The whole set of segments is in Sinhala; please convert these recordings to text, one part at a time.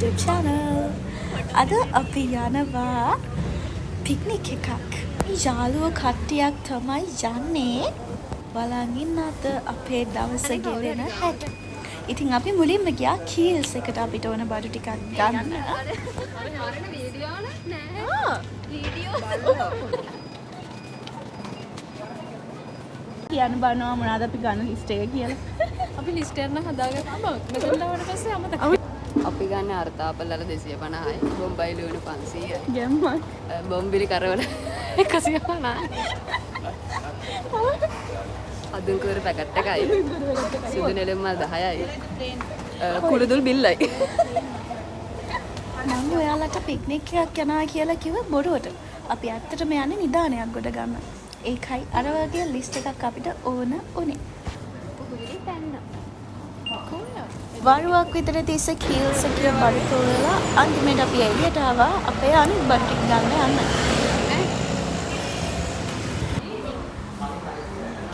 YouTube channel. අද අපි යනවා පික්නික් එකක්. යාළුවෝ කට්ටියක් තමයි යන්නේ. බලන් ඉන්න අද අපේ දවස ගෙවෙන හැටි. ඉතින් අපි මුලින්ම ගියා කීල්ස් එකට අපිට ඕන බඩු ටිකක් ගන්න. කියන්න බලනවා මොනවද අපි ගන්න ලිස්ට් එක කියලා. අපි ලිස්ට් එක නම් හදාගත්තා. මෙතන ආවට පස්සේ අමතක. අපි ගන්න අර්තාපල් වල 250යි, බොම්බයි ලුණු 500යි. ගැම්මක්. බොම්බිලි කරවල 150යි. අදුන් කුර පැකට් එකයි. සුදු නෙළුම් මල් 10යි. කුළුදුල් බිල්ලයි. මම ඔයාලට පික්නික් එකක් යනවා කියලා කිව්ව බොරුවට. අපි ඇත්තටම යන්නේ නිදානයක් ගොඩ ගන්න. ඒකයි අර වගේ ලිස්ට් එකක් අපිට ඕන උනේ. වරුවක් විතර තිස්ස කීල්ස් එකේ බඩු තෝරලා අන්තිමට අපි එළියට ආවා අපේ අනිත් බඩු ටික ගන්න යන්න.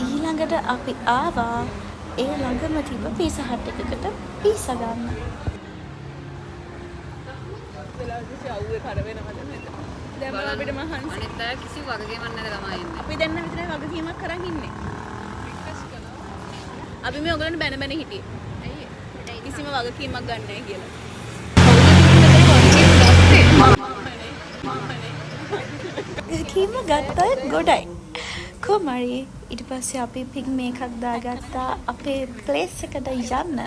ඊළඟට අපි ආවා ඒ ළඟම තිබ්බ පීසා හට් එකකට පීසා ගන්න. දැන් අපිට මහන්සි. අනිත් අය කිසි වගකීමක් නැද ළමයි ඉන්නේ. අපි දෙන්න විතරයි වගකීමක් කරන් ඉන්නේ. අපි මේ ඔයගලන්ට බැන බැන හිටියේ. ඇයි? කිසිම වගකීමක් ගන්න නැහැ කියලා. වගකීම ගත්තා ගොඩයි. කොහමරි ඊට පස්සේ අපි පික් මේකක් දාගත්තා අපේ ප්ලේස් එකට යන්න.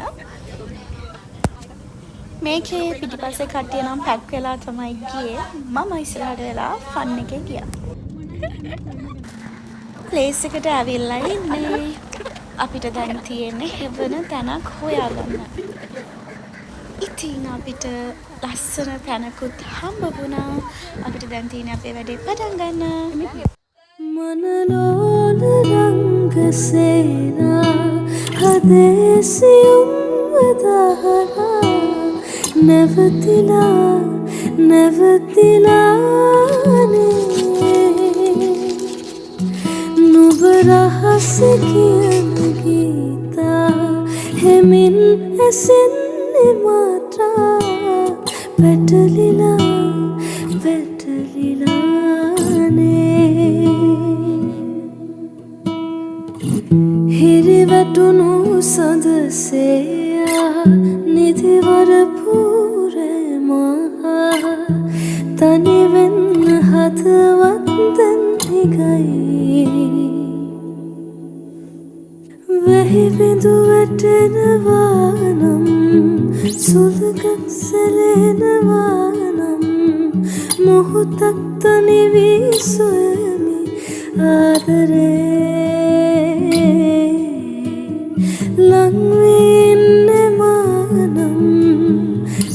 මේකේ පිටිපස්සේ කට්ටිය නම් පැක් වෙලා තමයි ගියේ. මම ඉස්සරහට වෙලා ෆන් එකේ ගියා. ප්ලේස් එකට ඇවිල්ලා ඉන්නේ. අපිට දැන් තියෙන්නේ හෙවන තැනක් හොයාගන්න. ඉතින් අපිට ලස්සන තැනකුත් හම්බ වුණා. අපිට දැන් තියෙන්නේ අපේ වැඩේ පටන් ගන්න. මනලෝල රංගසේනා හදේසියුම් වදහලා නැවතිලානේ නුඹ රහස කියන ගීතා හෙමින් ඇසෙන්නේ මාත්‍රා වැටලිලානේ හිරිවැටුණු සඳසේයා නිදිවර තනිවෙන්න හදවත් දැන් හිගයි වැහි බිඳු වැටෙනවා නම් සුළඟක් සැලෙනවා නම් මොහොතක් තනි වී සොයමි ආදරේ ලං වී ඉන්නවා නම්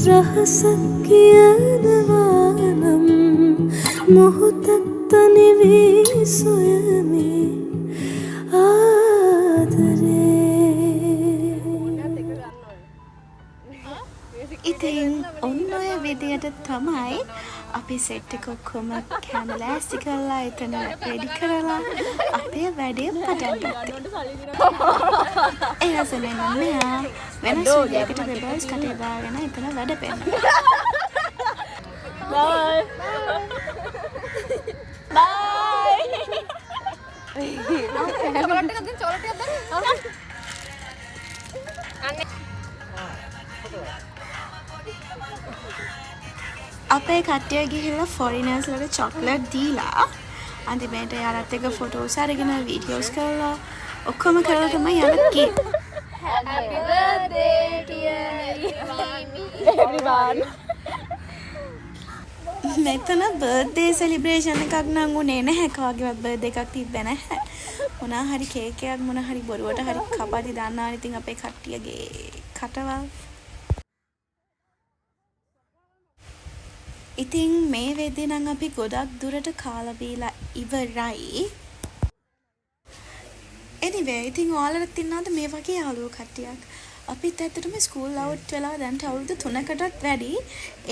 රහසක් කියනවා නම් මොහොතක් තනි වී සොයමි ආදරේ. ඉතින් ඔන්න ඔය විදියට තමයි අපි සෙට් එක ඔක්කොම කැමලෑස්ති කරලා එතන රෙඩි කරලා අපේ වැඩේ පටන් ගත්තා. ඒ අසලෙන් මෙයා වෙනස් විදියකට රිබල්ස් කටේ දාගෙන එතන වැඩ පෙන්නනවා. බයි. අපේ කට්ටිය ගිහිල්ලා ෆොරිනර්ස් වලට චොක්ලට් දීලා අන්තිමට යාලත් එක්ක ෆොටෝස් අරගෙන වීඩියෝස් කරලා ඔක්කොම කරලා තමයි යාලත් ගියේ. Happy birthday dear everyone. මෙතන බර්ත්ඩේ සෙලිබ්‍රේෂන් එකක් නම් උනේ නැහැ. කාගේවත් බර්ත්ඩේ එකක් තිබ්බේ නැහැ. මොනා හරි කේක් එකක් මොනා හරි බොරුවට හරි කපටි දාන්නා ඉතින් අපේ කට්ටියගේ කටවල්. ඉතින් මේ වෙද්දී නම් අපි ගොඩක් දුරට කාලා බීලා ඉවරයි. Anyway, ඉතින් ඔයාලට ඉන්නවද මේ වගේ යාළුවෝ කට්ටියක්? අපිත් ඇත්තටම ස්කූල් අවුට් වෙලා දැන් අවුරුදු 3කටත් වැඩි.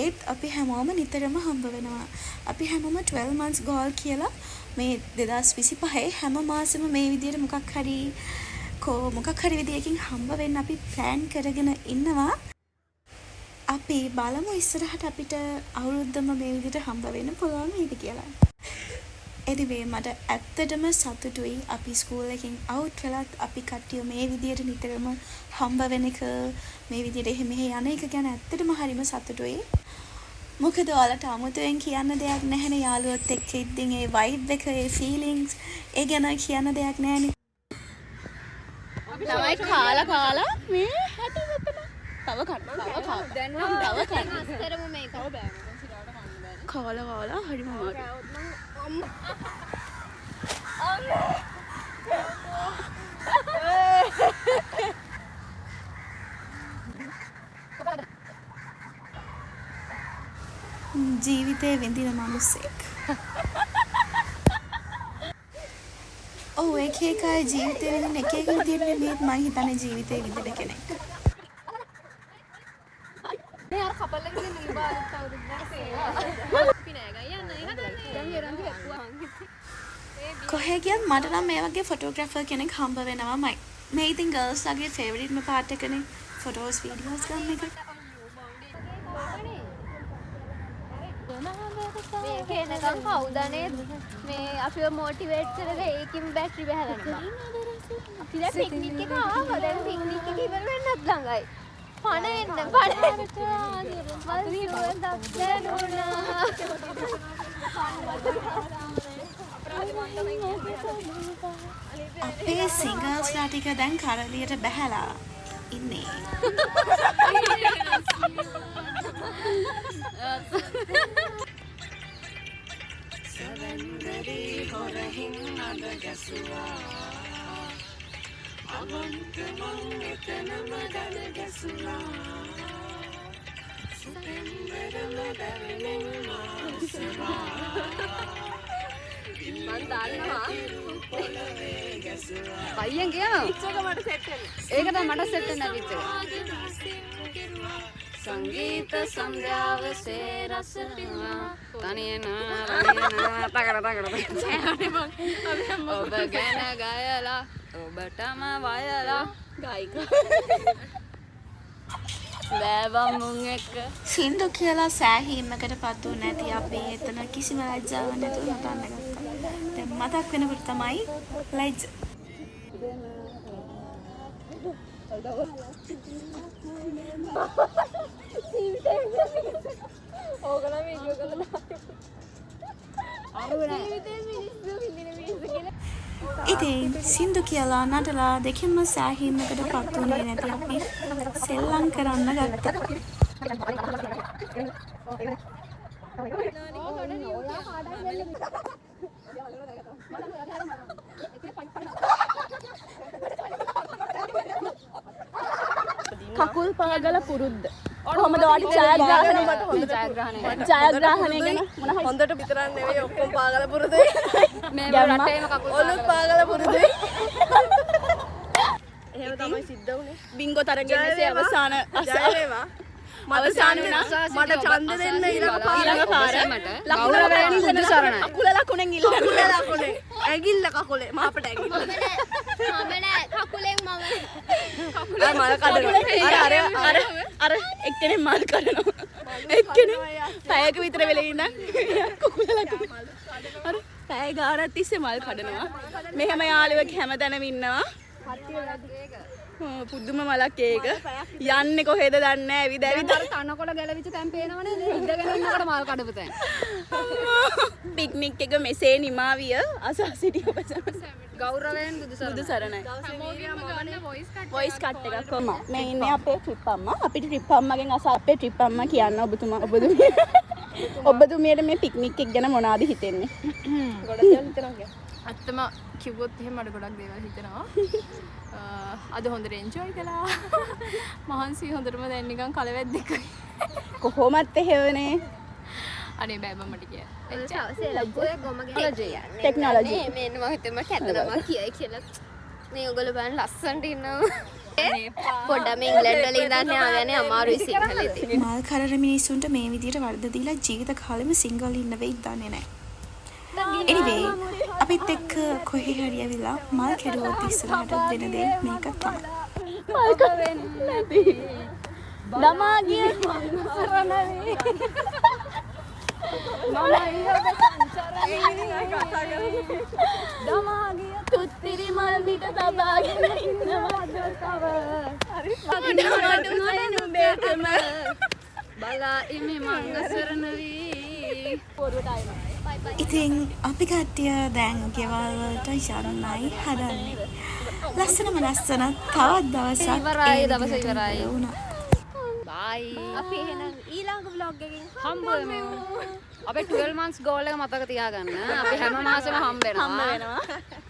ඒත් අපි හැමෝම නිතරම හම්බ වෙනවා. අපි හැමෝම 12 months goal කියලා මේ 2025 හැම මාසෙම මේ විදියට මොකක් හරි විදියකින් හම්බ වෙන්න අපි ප්ලෑන් කරගෙන ඉන්නවා. අපි බලමු ඉස්සරහට අපිට අවුරුද්දම මේ විදිහට හම්බ වෙන්න පුළුවන් වේද කියලා. anyway මට ඇත්තටම සතුටුයි අපි ස්කූල් එකෙන් අවුට් වෙලත් අපි කට්ටිය මේ විදිහට නිතරම හම්බ වෙන එක මේ විදිහට එහෙම යන එක ගැන ඇත්තටම හරිම සතුටුයි. මොකද ඔයාලට අමුතුවෙන් කියන්න දෙයක් නැහැනේ යාළුවොත් එක්ක ඉඳින් ඒ වයිබ් එක ඒ ෆීලිංග්ස් ඒ ගැන කියන්න දෙයක් නැහැනේ. තමයි කාලා මේ හැටි මෙතන. තව කන්න. දැන් නම් තව කන්න. අස්තරම මේක. ඔව් බෑ. කාලා හරිම අමාරුයි. ජීවිතේ විඳින මිනිස්සෙක්. ඔව් එක එක අය ජීවිතේ විඳින එක එක විදිහට නෙමෙයි මම හිතන්නේ ජීවිතේ විඳින කෙනෙක්. මේ අර කපල් එකේ ඉන්න ඉබාලත් අවුරුද්දක් සේවා. අපි නෑ ගයන්න හදන්නේ. දැන් යරන්දි වැක්කුවා. කොහේ ගියත් මට නම් මේ වගේ ෆොටෝග්‍රැෆර් කෙනෙක් හම්බ වෙනවාමයි. මේ ඉතින් ගර්ල්ස් ලගේ ෆේවරිට්ම පාර්ට් එකනේ ෆොටෝස් වීඩියෝස් ගන්න එක. මේක එනකම් කවුදනේ මේ අපිව මොටිවේට් කරලා ඒකින් බැටරි බහලා අපි දැන් පික්නික් එක ආවා. දැන් පික්නික් එක ඉවර වෙන්නත් ළඟයි. පණ වෙන්න අපේ සිංගර්ස්ලා ටික දැන් කරලියට බැහැලා ඉන්නේ. මන් දන්නවා පයියෙන් ගියා පිච් එක මට සෙට් වෙනවා. ඒක තමයි මට සෙට් වෙන්නේ පිච් එක. සංගීත සන්ධ්‍යාවසේ රස තනියනා තකර ඔබ ගැන ගයලා ඔබටම වයලා ගායිකා බෑවමුන් එක්ක සින්දු කියලා සෑහීමකට පත් වුණ නැති අපි එතන කිසිම ලැජ්ජාවක් නැතුව නටන්න ගත්තා. දැන් මතක් වෙනකොට තමයි ලැජ්ජ. ඕගොල්ලෝ වීඩියෝ කරලා ඉතින් සින්දු කියලා නටලා දෙකෙන්ම සෑහීමකට පත් වුණේ නැති අපි සෙල්ලම් කරන්න ගත්තා. කකුල් පාගල පුරුද්ද. කොහොමද ඔයාලට ජයග්‍රහණය ගැන මොන හරි හොඳට විතරක් නෙවෙයි ඔක්කොම පාගල පුරුදුයි. මේ රටේම කකුල් ඔළුත් පාගල පුරුදුයි. එහෙම තමයි සිද්ධ වුනේ. බින්ගෝ තරගෙන්නේ අවසාන ජය වේවා. අවසාන වුණා. මට ඡන්ද දෙන්න ඊළඟ පාර මට ගෞරවයෙන් බුදු සරණයි. අකුල ලකුණෙන් ඉල්ල කකුල ලකුණේ. ඇගිල්ල කකුලේ මාපට ඇගිල්ල. මම නෑ කකුලෙන් මම අර මල කඩනවා. අර එක්කෙනෙක් මල් කඩනවා. එක්කෙනෙක් පැයක විතර වෙලේ ඉඳන් කුකුල ලකුණ. අර පැය ගානක් තිස්සේ මල් කඩනවා. මෙහෙම යාළුවෙක් හැමතැනම ඉන්නවා. පුදුම මලක් ඒක. යන්නේ කොහෙද දන්නේ නැහැ. ඇවිද ඇවිද අර තනකොළ ගැලවිච්ච තැන් පේනවනේ ඉඳගෙන ඉන්නකොට මල් කඩපු තැන්. පික්නික් එක මෙසේ නිමා විය. අසා සිටි ඔබ ගෞරවයෙන් බුදු සරණයි. වොයිස් කට් එකක් කොහොම මේ ඉන්නේ අපේ ට්‍රිප් අම්මා. අපිට ට්‍රිප් අම්මාගෙන් අසා අපේ ට්‍රිප් අම්මා කියන්න ඔබතුමියට මේ පික්නික් එක ගැන මොනවද හිතෙන්නේ? ගොඩක් දේවල් හිතනවා කියන්නේ. ඇත්තම කිව්වොත් එහෙම මට ගොඩක් දේවල් හිතෙනවා. අද හොඳට එන්ජොයි කළා. මහන්සි හොඳටම දැන් නිකන් කලවැද්දෙක්. කොහොමත් එහෙවනේ. අනේ බෑ මට කිය. ඔය ගොම ගහලා ටෙක්නොලොජි. මේ මම හිතම කැතනම කියයි කියලා මේ ඔයගොල්ලෝ බලන්න ලස්සනට ඉන්නවා පොඩ්ඩම ඉංග්ලන්ඩ් වල ඉඳන් ආවනේ අමාරුයි සිංහලෙදී මල් කරන මිනිස්සුන්ට මේ විදිහට වර්ධ දීලා ජීවිත කාලෙම සිංගල් ඉන්න වෙයි දන්නේ නැහැ. anyway අපිත් එක්ක කොහේ හරි ඇවිල්ලා මල් කෙරුවොත් ඉස්සරහට වෙන දේ මේක තමයි. මල් කවෙන්නේ නැති. දමා ගිය තුත්තිරි මල් පිට තබාගෙන ඉන්නවා තව බලා ඉමි මංගසරණ වී ඉතින් අපි කට්ටිය දැන් ගෙවල් වලට යන්නයි හදන්නේ. ලස්සනම ලස්සන තවත් දවසක් ඉවරයි, ඒ දවස විදිහට ඉවරයි. වුණා. බයි අපි එහෙනම් ඊළඟ vlog එකකින් හම්බ වෙමු. අපේ 12 months goal එක මතක තියාගන්න. අපි හැම මාසෙම හම්බ වෙනවා. වෙනවා